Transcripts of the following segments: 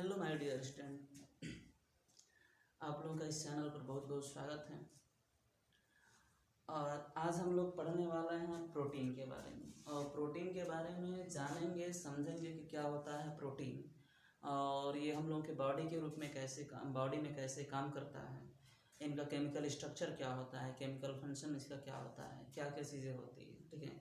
Hello my dear student, आप लोगों का इस चैनल पर बहुत बहुत स्वागत है। और आज हम लोग पढ़ने वाले हैं प्रोटीन के बारे में। और प्रोटीन के बारे में जानेंगे, समझेंगे कि क्या होता है प्रोटीन, और ये हम लोगों के बॉडी के रूप में बॉडी में कैसे काम करता है, इनका केमिकल स्ट्रक्चर क्या होता है, केमिकल फंक्शन इसका क्या होता है, क्या क्या चीज़ें होती है, ठीक है।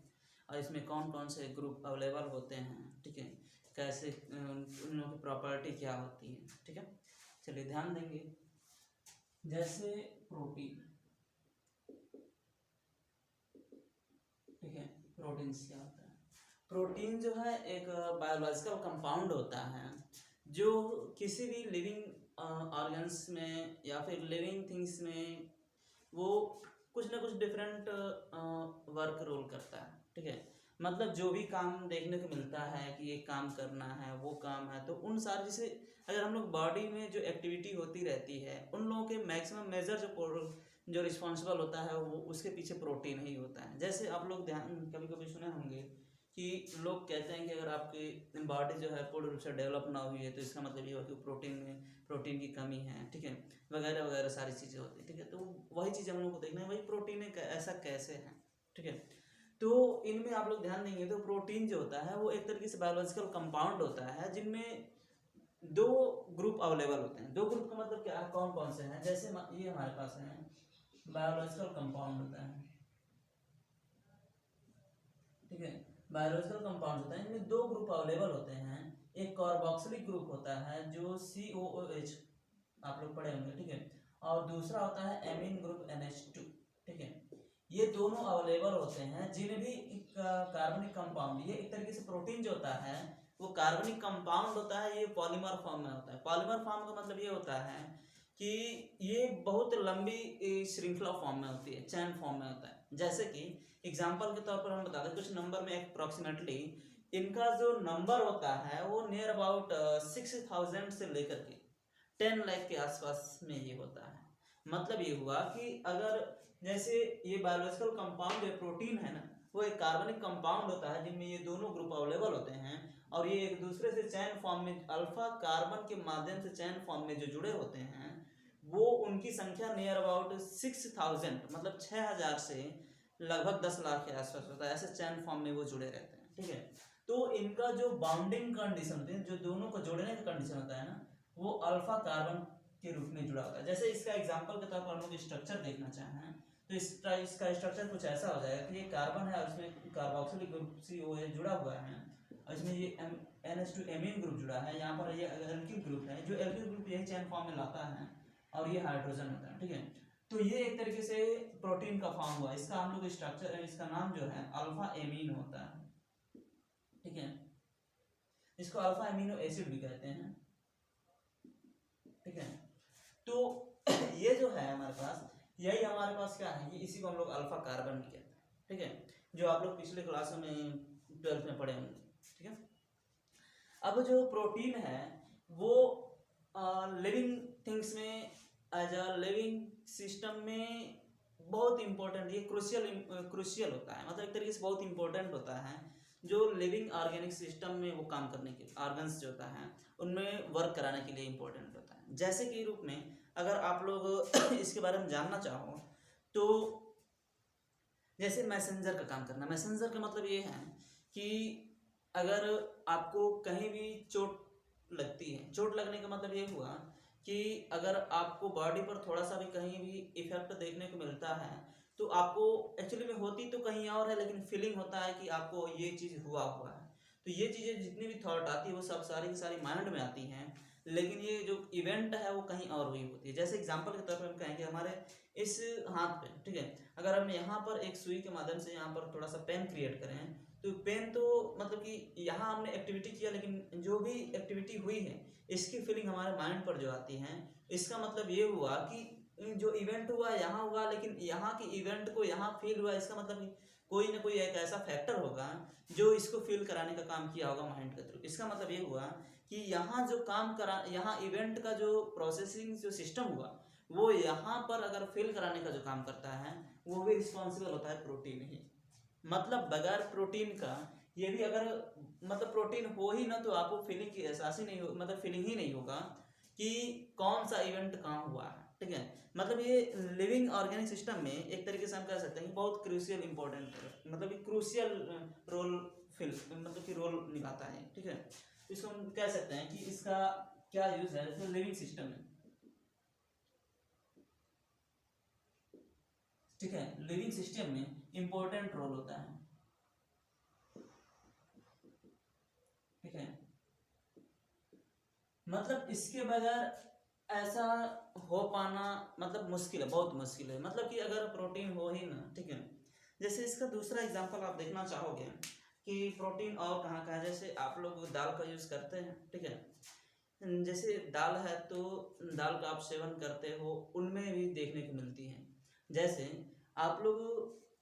और इसमें कौन कौन से ग्रुप अवेलेबल होते हैं, ठीक है, कैसे उन लोगों की प्रॉपर्टी क्या होती है, ठीक है। चलिए ध्यान देंगे। जैसे प्रोटीन, ठीक है, प्रोटीन क्या होता है। प्रोटीन जो है एक बायोलॉजिकल कंपाउंड होता है जो किसी भी लिविंग ऑर्गन्स में या फिर लिविंग थिंग्स में वो कुछ ना कुछ डिफरेंट वर्क रोल करता है, ठीक है। मतलब जो भी काम देखने को मिलता है कि ये काम करना है, वो काम है, तो उन सारे जैसे अगर हम लोग बॉडी में जो एक्टिविटी होती रहती है, उन लोगों के मैक्सिमम मेजर जो रिस्पॉन्सिबल होता है वो उसके पीछे प्रोटीन ही होता है। जैसे आप लोग ध्यान कभी कभी सुने होंगे कि लोग कहते हैं कि अगर आपकी बॉडी जो है पूर्ण रूप से डेवलप ना हुई है तो इसका मतलब ये हो कि प्रोटीन की कमी है, ठीक है, वगैरह वगैरह सारी चीज़ें होती हैं, ठीक है। तो वही चीज़ हम लोग को देखना है, वही प्रोटीन ऐसा कैसे है, ठीक है। तो इनमें आप लोग ध्यान देंगे तो प्रोटीन जो होता है वो एक तरीके से बायोलॉजिकल कंपाउंड होता है जिनमें दो ग्रुप अवेलेबल होते हैं। दो ग्रुप का मतलब क्या है, कौन कौन से हैं, जैसे ये हमारे पास है बायोलॉजिकल कंपाउंड होता है, ठीक है। बायोलॉजिकल कंपाउंड होता है, इनमें दो ग्रुप अवेलेबल होते हैं। एक कार्बोक्सिलिक ग्रुप होता है जो COOH आप लोग पढ़े होंगे, ठीक है, और दूसरा होता है एमीन ग्रुप NH2, ठीक है। ये दोनों अवेलेबल होते हैं। जिन भी कार्बनिक कंपाउंड, ये एक तरीके से प्रोटीन जो होता है वो कार्बनिक कंपाउंड होता है, ये पॉलीमर फॉर्म में होता है। पॉलीमर फॉर्म का मतलब ये होता है कि ये बहुत लंबी श्रृंखला फॉर्म में होती है, चैन फॉर्म में होता है। जैसे कि एग्जाम्पल के तौर पर हम बता दें कुछ नंबर में अप्रोक्सीमेटली इनका जो नंबर होता है वो नियर अबाउट 6000 से लेकर के 10 लाख के आसपास में ये होता है। मतलब ये हुआ कि अगर जैसे ये बायोलॉजिकल कंपाउंड है, प्रोटीन है ना, वो एक कार्बनिक कंपाउंड होता है जिनमें ये दोनों ग्रुप अवेलेबल होते हैं और ये एक दूसरे से चैन फॉर्म में अल्फा कार्बन के माध्यम से चैन फॉर्म में जो जुड़े होते हैं वो उनकी संख्या नियर अबाउट 6000 मतलब 6000 से लगभग 10 लाख के आसपास होता है। ऐसे चैन फॉर्म में वो जुड़े रहते हैं, ठीक है। तो इनका जो बाउंडिंग कंडीशन होती है, जो दोनों को जोड़ने का कंडीशन होता है ना, वो अल्फा कार्बन के रूप में जुड़ा होता है। जैसे इसका एग्जांपल के तौर पर हम लोग स्ट्रक्चर देखना चाहें तो इसका स्ट्रक्चर कुछ ऐसा हो जाएगा कि ये कार्बन है और इसमें कार्बोक्सिलिक ग्रुप COOH जुड़ा हुआ है और इसमें ये NH2 एमीन ग्रुप जुड़ा है। यहाँ पर ये एल्किल ग्रुप है, जो एल्किल ग्रुप यही चैन फॉर्म में लाता है और ये हाइड्रोजन होता है, ठीक है। तो ये एक तरीके से प्रोटीन का फॉर्म हुआ। इसका हम लोग स्ट्रक्चर, इसका नाम जो है अल्फा एमीन होता है, ठीक है। इसको अल्फा एमिनो एसिड भी कहते हैं, ठीक है। तो ये जो है हमारे पास, यही हमारे पास क्या है, ये इसी को हम लोग अल्फा कार्बन भी कहते हैं, ठीक है, जो आप लोग पिछले क्लासों में 12th में पढ़े होंगे, ठीक है। अब जो प्रोटीन है वो लिविंग थिंग्स में एज अ लिविंग सिस्टम में बहुत इंपॉर्टेंट, ये क्रूशियल होता है, मतलब एक तरीके से बहुत इंपॉर्टेंट होता है। जो लिविंग ऑर्गेनिक सिस्टम में वो काम करने के ऑर्गन्स जो होता है उनमें वर्क कराने के लिए इंपॉर्टेंट होता है। जैसे कि रूप में अगर आप लोग इसके बारे में जानना चाहो तो जैसे मैसेंजर का काम करना। मैसेंजर का मतलब ये है कि अगर आपको कहीं भी चोट लगती है, चोट लगने का मतलब ये हुआ कि अगर आपको बॉडी पर थोड़ा सा भी कहीं भी इफेक्ट देखने को मिलता है तो आपको एक्चुअली में होती तो कहीं और है, लेकिन फीलिंग होता है कि आपको ये चीज़ हुआ हुआ है। तो ये चीज़ें जितनी भी थॉट आती है वो सब सारी की सारी माइंड में आती हैं, लेकिन ये जो इवेंट है वो कहीं और हुई होती है। जैसे एग्जांपल के तौर पर हम कहेंगे हमारे इस हाथ पे, ठीक है, अगर हम यहाँ पर एक सुई के माध्यम से यहाँ पर थोड़ा सा पेन क्रिएट करें तो पेन तो मतलब कि यहाँ हमने एक्टिविटी किया, लेकिन जो भी एक्टिविटी हुई है इसकी फीलिंग हमारे माइंड पर जो आती है, इसका मतलब ये हुआ कि जो इवेंट हुआ यहाँ हुआ, लेकिन यहाँ की इवेंट को यहाँ फील हुआ। इसका मतलब कोई ना कोई एक ऐसा फैक्टर होगा जो इसको फील कराने का काम किया होगा माइंड के थ्रू। इसका मतलब ये हुआ कि यहाँ जो काम करा, यहाँ इवेंट का जो प्रोसेसिंग जो सिस्टम हुआ वो यहाँ पर अगर फील कराने का जो काम करता है वो भी रिस्पॉन्सिबल होता है प्रोटीन ही। मतलब बगैर प्रोटीन का ये भी अगर मतलब प्रोटीन हो ही ना तो आपको फीलिंग की एहसास ही नहीं हो, मतलब फीलिंग ही नहीं होगा कि कौन सा इवेंट कहाँ हुआ है, ठीक है। मतलब ये लिविंग ऑर्गेनिक सिस्टम में एक तरीके से हम कह सकते हैं कि बहुत क्रूशियल इंपॉर्टेंट, मतलब क्रूशियल रोल मतलब कि रोल निभाता है, ठीक है। इसको हम कह सकते हैं कि इसका क्या यूज है जैसे लिविंग सिस्टम में, ठीक है। लिविंग सिस्टम में इंपॉर्टेंट रोल होता है, ठीक है। मतलब इसके बगैर ऐसा हो पाना मतलब मुश्किल है, बहुत मुश्किल है। मतलब कि अगर प्रोटीन हो ही ना, ठीक है। जैसे इसका दूसरा एग्जांपल आप देखना चाहोगे कि प्रोटीन और कहाँ कहाँ, जैसे आप लोग दाल का यूज़ करते हैं, ठीक है। जैसे दाल है तो दाल का आप सेवन करते हो, उनमें भी देखने को मिलती है। जैसे आप लोग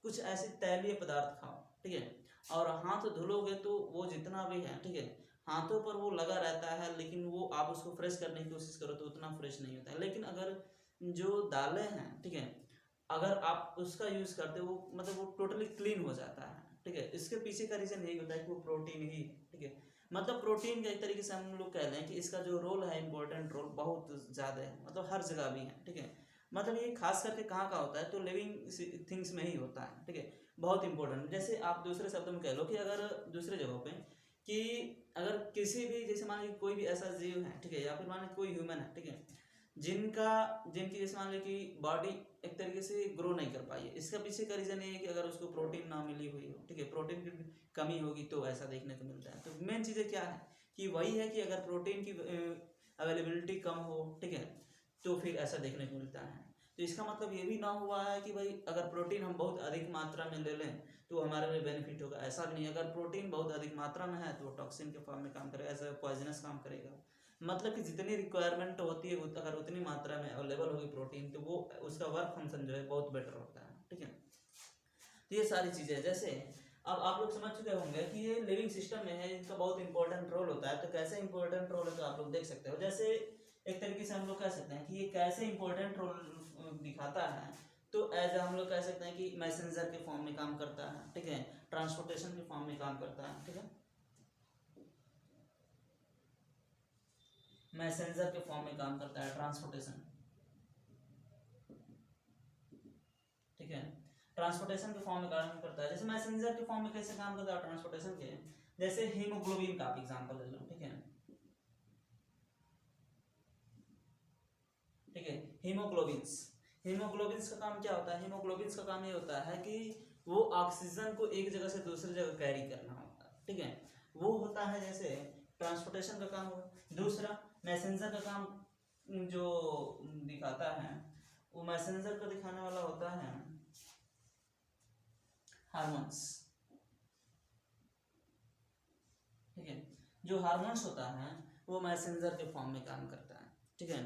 कुछ ऐसे तैलीय पदार्थ खाओ, ठीक है, और हाथ धुलोगे तो वो जितना भी है, ठीक है, हाथों पर वो लगा रहता है, लेकिन वो आप उसको फ्रेश करने की कोशिश करो तो उतना फ्रेश नहीं होता है। लेकिन अगर जो दालें हैं, ठीक है, अगर आप उसका यूज़ करते हो मतलब वो टोटली क्लीन हो जाता है, ठीक है। इसके पीछे का रीज़न यही होता है कि वो प्रोटीन ही, ठीक है। मतलब प्रोटीन का एक तरीके से हम लोग कह लें कि इसका जो रोल है, इंपॉर्टेंट रोल बहुत ज़्यादा है, मतलब हर जगह भी है, ठीक है। मतलब ये खास करके कहाँ का होता है तो लिविंग थिंग्स में ही होता है, ठीक है। बहुत इंपॉर्टेंट। जैसे आप दूसरे शब्दों में कह लो कि अगर दूसरे जगहों पे कि अगर किसी भी, जैसे मान लीजिए कोई भी ऐसा जीव है, ठीक है, या फिर मान लीजिए कोई ह्यूमन है, ठीक है, जिनकी जैसे मान लीजिए कि बॉडी एक तरीके से ग्रो नहीं कर पाई है, इसका पीछे का रीज़न ये है कि अगर उसको प्रोटीन ना मिली हुई हो, ठीक है, प्रोटीन की कमी होगी तो ऐसा देखने को मिलता है। तो मेन चीज़ें क्या है कि वही है कि अगर प्रोटीन की अवेलेबिलिटी कम हो, ठीक है, तो फिर ऐसा देखने को मिलता है। तो इसका मतलब ये भी ना हुआ है कि भाई अगर प्रोटीन हम बहुत अधिक मात्रा में ले लें तो हमारे लिए बेनिफिट होगा, ऐसा नहीं है। अगर प्रोटीन बहुत अधिक मात्रा में है तो वो टॉक्सिन के फॉर्म में काम करेगा, एज ए पॉइजनस काम करेगा। मतलब कि जितनी रिक्वायरमेंट होती है अगर उतनी मात्रा में अवेलेबल होगी प्रोटीन तो वो उसका वर्क फंक्शन जो है बहुत बेटर होता है, ठीक है। तो ये सारी चीज़ें, जैसे अब आप लोग समझ चुके होंगे कि ये लिविंग सिस्टम में है, इनका बहुत इंपॉर्टेंट रोल होता है। तो कैसे इंपॉर्टेंट रोल है तो आप लोग देख सकते हो। जैसे एक तरीके से हम लोग कह सकते हैं कि ये कैसे इंपॉर्टेंट रोल दिखाता है, तो एज हम लोग कह सकते हैं कि मैसेंजर के फॉर्म में काम करता है, ठीक है, ट्रांसपोर्टेशन के फॉर्म में काम करता है, ठीक है, मैसेंजर के फॉर्म में काम करता है ट्रांसपोर्टेशन, ठीक है, ट्रांसपोर्टेशन के फॉर्म में काम करता है। जैसे मैसेंजर के फॉर्म में कैसे काम करता है ट्रांसपोर्टेशन के, जैसे हीमोग्लोबिन का आप एग्जांपल ले लो, ठीक है, ठीक है। हीमोग्लोबिन्स का काम क्या होता है, हीमोग्लोबिन्स का काम ये होता है कि वो ऑक्सीजन को एक जगह से दूसरी जगह कैरी करना होता है, ठीक है, वो होता है जैसे ट्रांसपोर्टेशन का काम हुआ। दूसरा मैसेंजर का काम जो दिखाता है, वो मैसेंजर का दिखाने वाला होता है हार्मोन्स, ठीक है। जो हार्मोन्स होता है वो मैसेंजर के फॉर्म में काम करता है, ठीक है।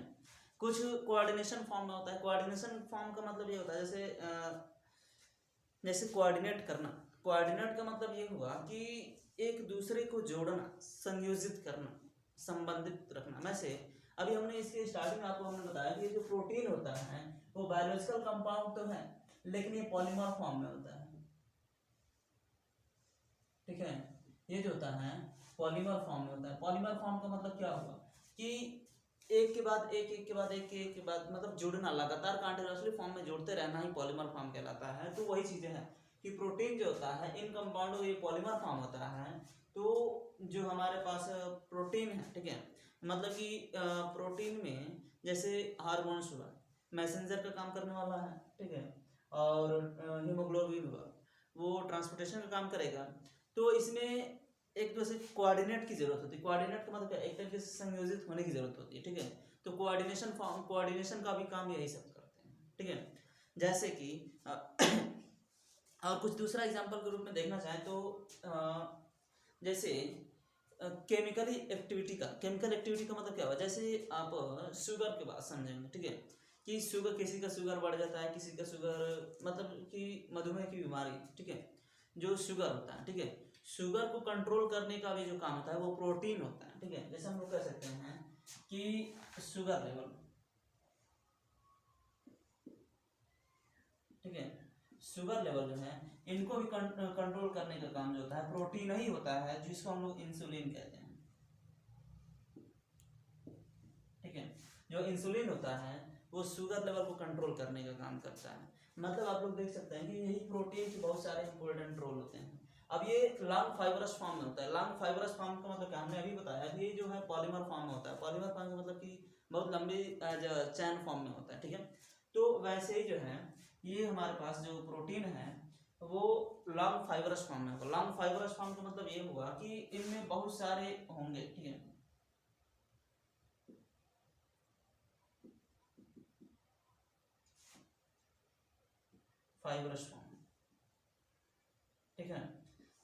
कुछ कोऑर्डिनेशन फॉर्म में होता है। कोऑर्डिनेशन फॉर्म का मतलब ये होता है जैसे कोऑर्डिनेट करना। कोऑर्डिनेट का मतलब ये हुआ कि एक दूसरे को जोड़ना, संयोजित करना, संबंधित रखना। वैसे अभी हमने इसके स्टार्टिंग में आपको हमने बताया कि ये जो प्रोटीन होता है वो बायोलॉजिकल कंपाउंड तो है, लेकिन ये पॉलीमर फॉर्म में होता है, ठीक है। ये जो होता है पॉलीमर फॉर्म में होता है। पॉलीमर फॉर्म का मतलब क्या हुआ कि एक के बाद एक, एक के बाद एक के बाद मतलब जुड़ना, लगातार कंटीन्यूअसली फॉर्म में जोड़ते रहना ही पॉलीमर फॉर्म कहलाता है। तो वही चीजें हैं कि प्रोटीन जो होता है इन कंपाउंडों ये पॉलीमर फॉर्म होता है। तो जो हमारे पास प्रोटीन है, ठीक है, मतलब कि प्रोटीन में जैसे हार्मोन्स हुआ, मैसेंजर का काम करने वाला है, ठीक है, और हीमोग्लोबिन हुआ वो ट्रांसपोर्टेशन का काम करेगा। तो इसमें एक दूसरे कोऑर्डिनेट की जरूरत होती है। कोऑर्डिनेट का मतलब क्या, एक तरीके से संयोजित होने की जरूरत होती है, ठीक है। तो कोऑर्डिनेशन का भी काम यही सब करते हैं, ठीक है। जैसे कि और कुछ दूसरा एग्जांपल के रूप में देखना चाहें तो जैसे केमिकल एक्टिविटी का मतलब क्या हुआ, जैसे आप शुगर की बात समझेंगे, ठीक है, कि शुगर, किसी का शुगर बढ़ जाता है, किसी का शुगर मतलब कि मधुमेह की बीमारी, ठीक है, जो शुगर होता है, ठीक है, शुगर को कंट्रोल करने का भी जो काम होता है वो प्रोटीन होता है, ठीक है। जैसे हम लोग कह सकते हैं कि शुगर लेवल, ठीक है, शुगर लेवल जो है इनको भी कंट्रोल करने का काम जो होता है प्रोटीन ही होता है, जिसको हम लोग इंसुलिन कहते हैं। ठीक है, जो इंसुलिन होता है वो शुगर लेवल को कंट्रोल करने का काम करता है। मतलब आप लोग देख सकते हैं कि यही प्रोटीन के बहुत सारे इंपॉर्टेंट रोल होते हैं। अब ये लॉन्ग फाइबरस फॉर्म में होता है। लॉन्ग फाइबरस फॉर्म का मतलब क्या, हमने अभी बताया कि ये जो है पॉलीमर फॉर्म में होता है। पॉलीमर फॉर्म का मतलब कि बहुत लंबी चैन फॉर्म में होता है। ठीक है, तो वैसे ही जो है ये हमारे पास जो प्रोटीन है वो लॉन्ग फाइबरस फॉर्म में होगा। लॉन्ग फाइबरस फॉर्म का मतलब ये हुआ कि इनमें बहुत सारे होंगे। ठीक है, फाइबरस फॉर्म। ठीक है,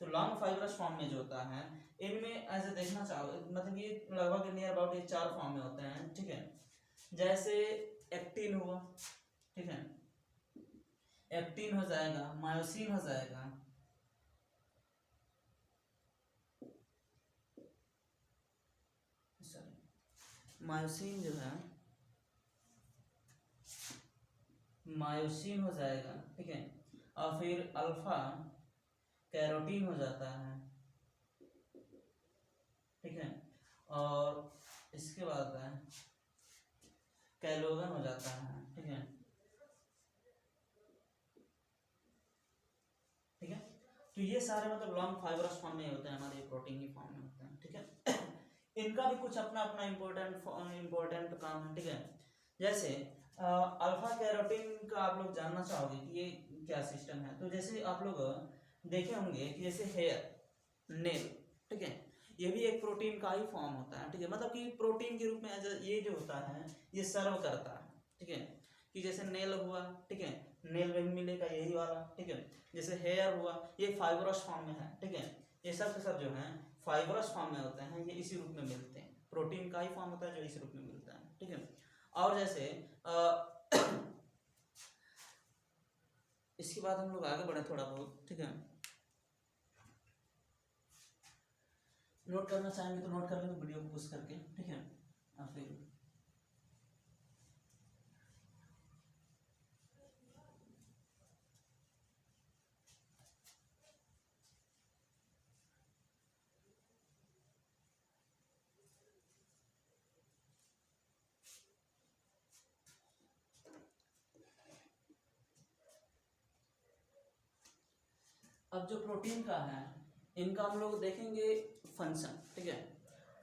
तो लॉन्ग फाइबरस फॉर्म में जो होता है इनमें ऐसे देखना चाहो मतलब ये लगभग नियर अबाउट ये 4 फॉर्म में होते हैं। ठीक है, जैसे एक्टिन हुआ। ठीक है, एक्टिन हो जाएगा, मायोसिन हो जाएगा, सॉरी मायोसिन जो है मायोसिन हो जाएगा। ठीक है, और फिर अल्फा कैरोटीन हो जाता है। ठीक है, और इसके बाद है कैलोगन हो जाता है। ठीक है, ठीक है, तो ये सारे मतलब लॉन्ग फाइबरस फॉर्म में होते हैं, हमारे प्रोटीन की फॉर्म में होते हैं। ठीक है, इनका भी कुछ अपना अपना इम्पोर्टेंट काम है। ठीक है, जैसे अल्फा कैरोटीन का आप लोग जानना चाहोगे कि ये क्या सिस्टम है, तो जैसे आप लोग देखे होंगे कि जैसे हेयर, नेल, ठीक है, ये भी एक प्रोटीन का ही फॉर्म होता है। ठीक है, मतलब कि प्रोटीन के रूप में ये जो होता है ये सर्व करता है। ठीक है, कि जैसे नेल हुआ, ठीक है, नेल में भी मिलेगा यही वाला। ठीक है, जैसे हेयर हुआ ये फाइबरस फॉर्म में है। ठीक है, ये सब के सब जो है फाइबरस फॉर्म में होते हैं, ये इसी रूप में मिलते हैं। प्रोटीन का ही फॉर्म होता है जो इस रूप में मिलता है। ठीक है, और जैसे इसके बाद हम लोग आगे बढ़े थोड़ा बहुत। ठीक है, नोट करना चाहेंगे तो नोट कर लेंगे वीडियो को पुश करके। ठीक है, और फिर अब जो प्रोटीन का है इनका हम लोग देखेंगे फंक्शन। ठीक है,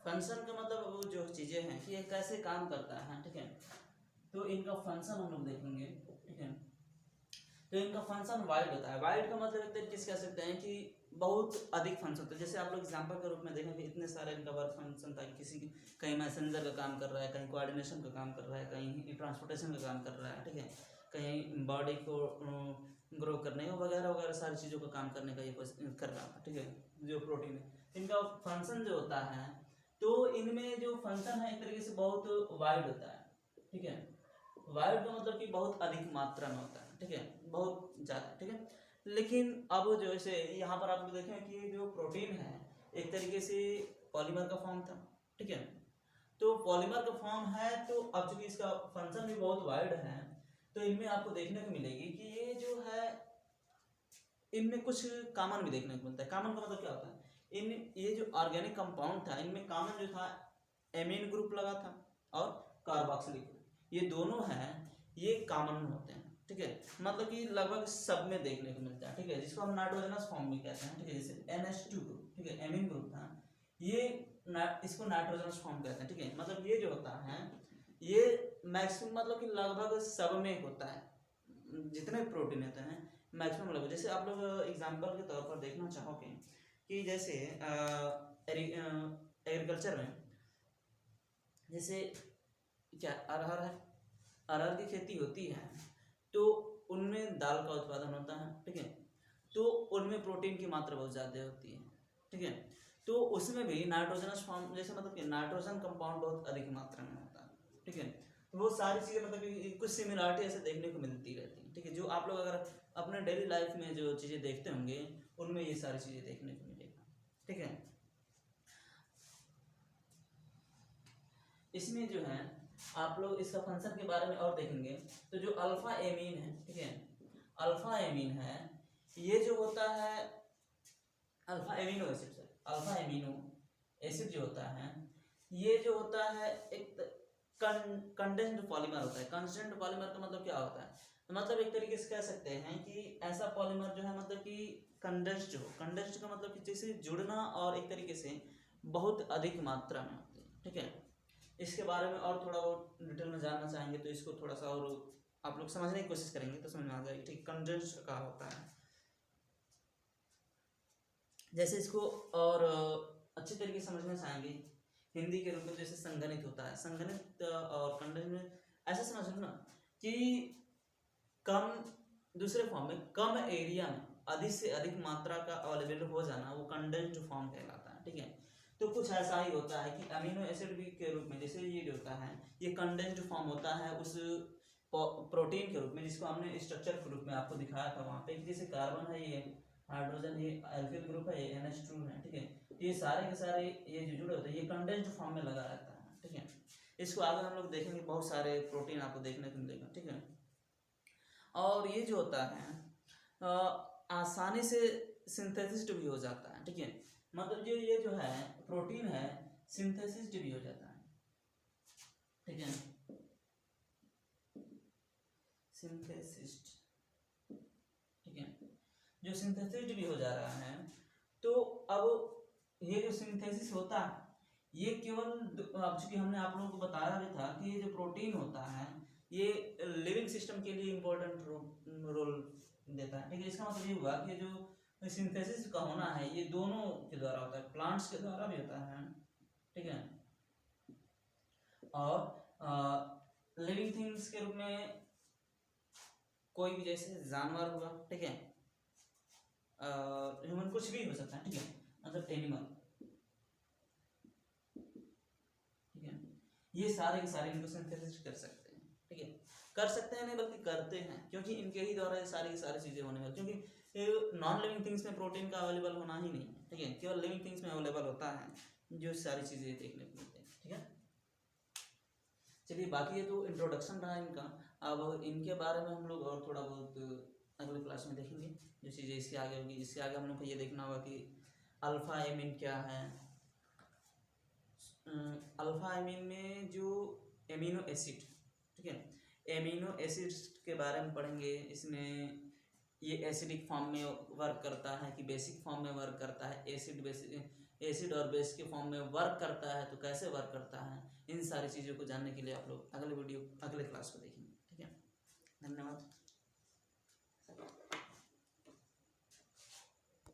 फंक्शन का मतलब वो जो चीजें हैं कि ये कैसे काम करता है। ठीक है, तो इनका फंक्शन हम लोग देखेंगे। ठीक है, तो इनका फंक्शन वाइड होता है। वाइड का मतलब एक तरीके से कह सकते हैं कि बहुत अधिक फंक्शन होता है। जैसे आप लोग एग्जाम्पल के रूप में देखें कि इतने सारे इनका वर्क फंक्शन था कि किसी कहीं मैसेंजर का काम कर रहा है, कहीं कोऑर्डिनेशन का काम कर रहा है, कहीं ट्रांसपोर्टेशन का काम कर रहा है। ठीक है, कहीं बॉडी को ग्रो करने का वगैरह वगैरह सारी चीज़ों का काम करने का ये कर रहा था। ठीक है, जो प्रोटीन है इनका फंक्शन जो होता है तो इनमें जो फंक्शन है एक तरीके से बहुत वाइड होता है। ठीक है, वाइड का मतलब कि बहुत अधिक मात्रा में होता है। ठीक है, बहुत ज़्यादा। ठीक है, लेकिन अब जो ऐसे यहाँ पर आप लोग देखें कि जो प्रोटीन है एक तरीके से पॉलीमर का फॉर्म था। ठीक है, तो पॉलीमर का फॉर्म है तो अब चूंकि इसका फंक्शन भी बहुत वाइड है तो इनमें आपको देखने को मिलेगी कि ये जो है इनमें कुछ कॉमन भी देखने को मिलता है। कॉमन का मतलब क्या होता है, इन ये जो ऑर्गेनिक कंपाउंड था इनमें कॉमन जो था एमीन ग्रुप लगा था और कार्बोक्सिलिक ग्रुप, ये दोनों हैं ये कॉमन होते हैं। ठीक है, मतलब कि लगभग सब में देखने को मिलता है। ठीक है, जिसको हम नाइट्रोजनस फॉर्म भी कहते हैं। ठीक है, जैसे NH2 ग्रुप, ठीक है, एमीन ग्रुप था ये इसको नाइट्रोजनस फॉर्म कहते हैं। ठीक है, मतलब ये जो होता है ये मैक्सिमम मतलब कि लगभग सब में होता है, जितने प्रोटीन होते हैं मैक्सिमम लगभग। जैसे आप लोग एग्जांपल के तौर पर देखना चाहोगे कि जैसे एग्रीकल्चर में जैसे क्या अरहर है, अरहर की खेती होती है तो उनमें दाल का उत्पादन होता है। ठीक है, तो उनमें प्रोटीन की मात्रा बहुत ज़्यादा होती है। ठीक है, तो उसमें भी नाइट्रोजनस फॉर्म जैसे मतलब कि नाइट्रोजन कंपाउंड बहुत अधिक मात्रा में होता है। ठीक है, तो वो सारी चीज़ें मतलब कि कुछ सिमिलरिटी ऐसे देखने को मिलती रहती हैं। ठीक है, जो आप लोग अगर अपने डेली लाइफ में जो चीज़ें देखते होंगे उनमें ये सारी चीज़ें देखने को मिलेगा। ठीक है, इसमें जो है आप लोग इसका फंक्शन के बारे में और देखेंगे तो जो अल्फा एमीन है, ठीक है, अल्फा एमीन है, ये जो होता है alpha amino acid sir, alpha amino acid जो होता है ये जो होता है एक कंडेंस्ड पॉलीमर होता है। कंडेंस्ड पॉलीमर का मतलब क्या होता है, तो मतलब एक तरीके से कह सकते हैं कि ऐसा पॉलीमर जो है मतलब कि कंडेंस्ड हो। कंडेंस्ड का मतलब कि जैसे जुड़ना और एक तरीके से बहुत अधिक मात्रा में होती है, ठीक है। इसके बारे में और थोड़ा बहुत डिटेल में जानना चाहेंगे तो इसको थोड़ा सा और आप लोग समझने की कोशिश करेंगे तो समझ में आ जाएगी, ठीक। कंडेंस्ड का होता है, जैसे इसको और अच्छे तरीके से समझना चाहेंगे हिंदी के रूप में, जैसे संघनित होता है। संघनित और कंडेंस्ड में ऐसा समझ लो ना कि कम, दूसरे फॉर्म में कम एरिया में अधिक से अधिक मात्रा का अवेलेबल हो जाना, वो कंडेंस्ड फॉर्म कहलाता है, ठीक है। तो कुछ ऐसा ही होता है कि अमीनो एसिड भी के रूप में, जैसे ये जो होता है ये कंडेंस्ड फॉर्म होता है उस प्रोटीन के रूप में, जिसको हमने स्ट्रक्चर के रूप में आपको दिखाया था वहाँ पे। जैसे कार्बन है, ये हाइड्रोजन, ये एल्किल ग्रुप है, ये NH2 है, ठीक है। ये सारे के सारे ये जो जुड़े होते हैं ये कंडेंस्ड फॉर्म में लगा रहता है, ठीक है। इसको आगे हम लोग देखेंगे, बहुत सारे प्रोटीन आपको देखने को मिलेगा, ठीक है। और ये जो होता है आसानी से सिंथेसिस भी हो जाता है, ठीक है। मतलब जो ये जो है प्रोटीन है सिंथेसिस भी हो जाता है, ठीक है। सिंथेसिस, ठीक है, जो सिंथेसिस भी हो जा रहा है। तो अब ये जो सिंथेसिस होता है ये केवल, अब चूंकि हमने आप लोगों को बताया भी था कि ये जो प्रोटीन होता है ये लिविंग सिस्टम के लिए इम्पोर्टेंट रोल देता है, ठीक है। इसका मतलब ये हुआ कि जो सिंथेसिस का होना है ये दोनों के द्वारा होता है, प्लांट्स के द्वारा भी होता है, ठीक है, और लिविंग थिंग्स के रूप में कोई भी, जैसे जानवर हुआ, ठीक है, ह्यूमन कुछ भी हो सकता है, ठीक है, मतलब एनिमल, ठीक है। ये सारे के सारे इनको सिंथेसिस कर सकते हैं, ठीक है। कर सकते हैं नहीं बल्कि करते हैं, क्योंकि इनके ही द्वारा ये सारी की सारी चीज़ें होने वाली, क्योंकि नॉन लिविंग थिंग्स में प्रोटीन का अवेलेबल होना ही नहीं है, ठीक है। केवल लिविंग थिंग्स में अवेलेबल होता है जो सारी चीज़ें देखने को मिलती हैं, ठीक है। चलिए, बाकी ये तो इंट्रोडक्शन रहा इनका। अब इनके बारे में हम लोग और थोड़ा बहुत अगले क्लास में देखेंगे जो चीज़ें इसके आगे होगी। इसके आगे हम लोग को ये देखना होगा कि अल्फा एमिन क्या है। अल्फा एमिन में जो एमिनो एसिड, ठीक है, एमिनो एसिड के बारे में पढ़ेंगे। इसमें ये एसिडिक फॉर्म में वर्क करता है कि बेसिक फॉर्म में वर्क करता है, एसिड और बेस के फॉर्म में वर्क करता है तो कैसे वर्क करता है, इन सारी चीज़ों को जानने के लिए आप लोग अगले क्लास को देखेंगे, ठीक है। धन्यवाद।